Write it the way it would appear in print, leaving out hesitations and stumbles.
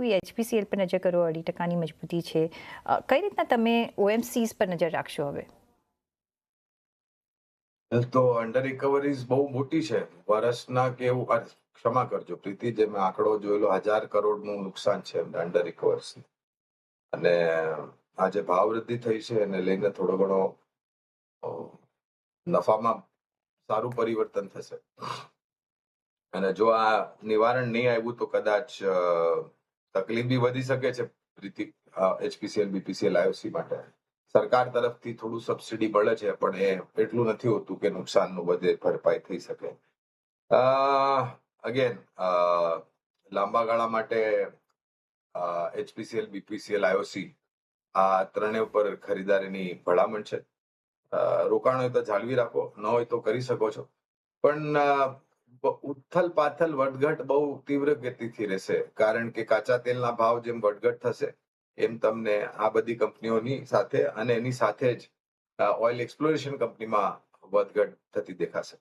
એવી HPCL પર નજર કરો, 2% મજબૂતી છે. કઈ રીતના તમે OMCs પર નજર રાખશો હવે? તો અંડર રિકવરીઝ બહુ મોટી છે. વર્ષના કે એવું, ક્ષમા કરજો પ્રીતિ, જે મેં આંકડો જોયેલો 1000 કરોડનું નુકસાન છે અંડર રિકવર્સ. અને આ જે ભાવ વૃદ્ધિ થઈ છે એને લઈને થોડો ઘણો નફામાં સારું પરિવર્તન થશે. અને જો આ નિવારણ નહીં આવ્યું તો કદાચ તકલીફ બી વધી શકે છે પ્રીતિ, HPCL BPCL IOC માટે. સરકાર તરફથી થોડું સબસિડી મળે છે, પણ એ એટલું નથી હોતું કે નુકસાનનું બધે ભરપાઈ થઈ શકે. અગેન લાંબા ગાળા માટે HPCL BPCL IOC આ ત્રણેય ઉપર ખરીદારીની ભલામણ છે. રોકાણ હોય તો જાળવી રાખો, ન હોય તો કરી શકો છો. પણ ઉથલ પાથલ વધઘટ બહુ તીવ્ર ગતિથી રહેશે, કારણ કે કાચા તેલના ભાવ જેમ વધઘટ થશે એમ તમને આ બધી કંપનીઓની સાથે અને એની સાથે જ ઓઇલ એક્સપ્લોરેશન કંપનીમાં વધઘટ થતી દેખાશે.